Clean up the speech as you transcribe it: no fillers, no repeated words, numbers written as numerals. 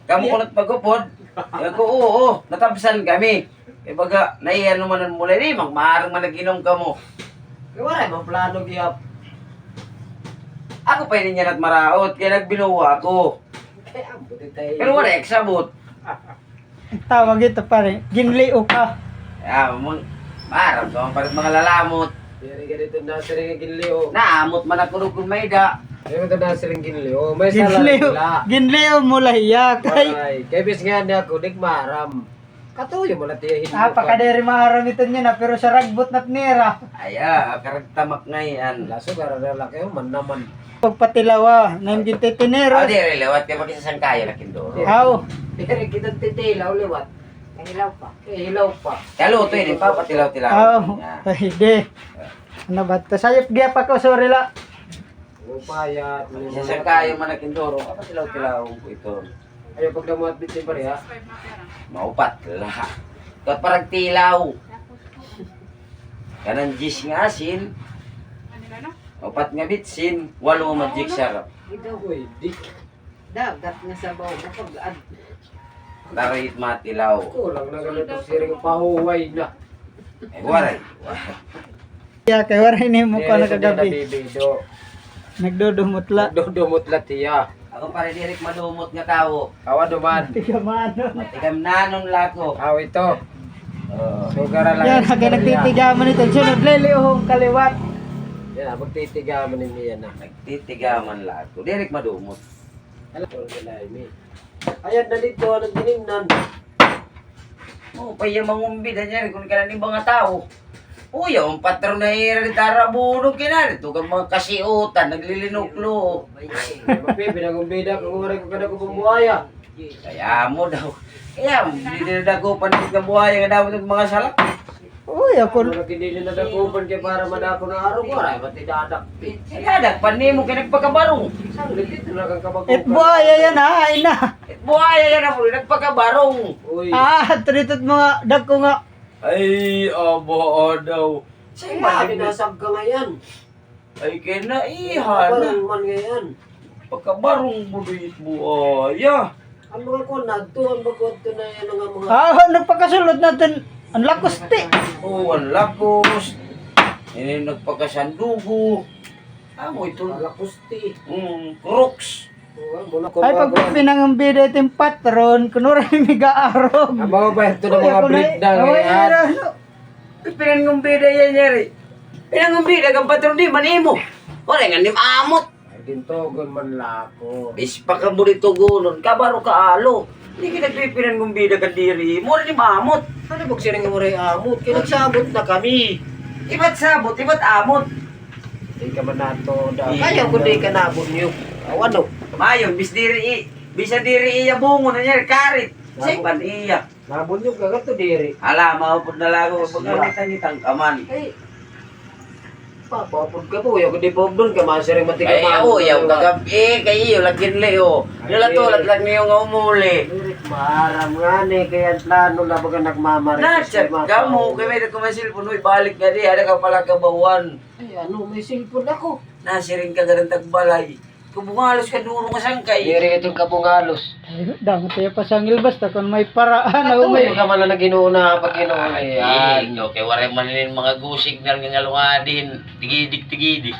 Kamu ko nagpagupod. Ko oo, natabsan kami. E baga, naiyan naman ang mula ni, magmaharang man nag-inom ka mo. Kaya wala, ibang plano giyap. Ako pa yun niya maraot, kaya nagbinuwa ako. Pero wala, eksabot. Tawag ito pare, ginlio ka. Kaya, maharang ka, parang mga lalamot. Diri ganito na siring ginlio. Naamot man ako kung may da. Diri ganito na siring ginlio. May sala Ginlio, nila. ginlio mo lahiya kay. Ay, kay bis nga niya ako dik maram. Katuyo mo na tiyahin. Pakaderi maharam ito niya na pero sa ragbot na nera. Aya, karagtamak ngayon. Laso gara laki man naman. Pagpatilawa, nang gintitinero. Ah, di relawat ka makisasang kaya na kindo. Aw, Diri kita titilaw liwat. Hilaw pa. Hilaw pa. Kaya luto yun, papatilaw-tilaw. aw, hindi. Ano ba ito? Sayop giya pa ko, sorry la. Upaya. Makisasang kaya man na kindoro, papatilaw-tilaw ko ito. Ayo pag damuat bitin pa rin ha. Maupat lah. Kat parang tilaw. Kanan jis nga asin. Upat nga bitsin. Walo magic sarap. Ikaw ko dik. Dagat nga sa bawo kapag Darit matilaw. Kulang na ganito siring pahuway na. Eh, waray. Ya, kay waray ni mo ko Diri nakagabi. nabibido. Nagdudumot la. Dudumot la tiya. Ako pare dirik madumot nga tao. Awa duman. Tiga mano. Matigam nanon lako. Aw ito. Sugara lang. Yan, hanggang nagtitigaman ito. Sunod, lilihong kaliwat. Yan, magtitigaman ni yan na. Nagtitigaman lako. Dirik madumot. Alam ko na mi. Ayan na dito, anong dinimnan? Oh, pa yung mangumbid niya kung ka ni mga tao. Uy, ang patron na tarabuno kinarito kang mga kasiutan, naglilinuklo. Mapi, pinagumbida kung umaray ko kada ko pumuaya. Kaya mo daw. Kaya, hindi na dakupan ng buhay nga daw ng mga salak. Uy, Kung ako. hindi na dakupan kaya para madako ng araw ko, aray, pati dadakpi. Kaya, dagpan mo kaya nagpakabarong. Saan dito na kang kabagong Et buhaya yan ha, ay na. Buhay yan na po, nagpakabarong. Uy, Tritot mga dagko nga. Ay, abo daw. sa'yo ba, binasag ka ngayon? Ay, kaya na ihan. Parang man ngayon. Pagkabarong bulit buhaya. Ang mga kunad to, ang bagod to na yan ang mga... Nagpakasulot natin. Ang lakosti. Oh, ang lakos. Ini nagpakasandugo. Amo ito. Alakusti. Crooks. Ay, pag pinangambida itong patron, kunwari may gaarog. Ang mga ba ito ng mga breakdown ngayon? Pinangumbida yan, Yari. Pinangumbida kang patron di, manimo. Wala nga nim amot. Ay, dintogon man lako. Bispa ka mo dito gunon, kabaro ka alo. Hindi ka nagpipinangumbida ka diri. Mura nim amot. Ano ba siya nga muray amot? Kinagsabot na kami. Iba't sabot, iba't amot. Hindi ka man nato daw. Kaya kung di ka nabon nyo. Ano? Mayon, bisa diri iya bungo na niya, karit. Say, pan iya. Nabon nyo ka gato diri. Ala, maupod na lago, pagkakita-ngitang kaman. Ay, papapod ka po. Yung kundi po doon ka, masiring matigaman. Ay, ako, yaw kagabi, kayo, lagyan leo. Nilatulad lang niyo nga umuli. Maram nga ni, kaya plano na baga nagmamarit. Nachat ka mo, kaya may nagkumasilpon mo, ibalik nga di, ada ka pala kabawan. Ay, ano, may cellphone ako. Nasiring ka ganang tagbalay. Kumungalos ka duro nga sangkay. Diri itong kabungalos. Ay, damo tayo pasangil basta kung may paraan. Ano, May may ka man na naginuuna pag ginuuna yan. Okay, waray man mga gusig na nga lungadin. Tigidik-tigidik.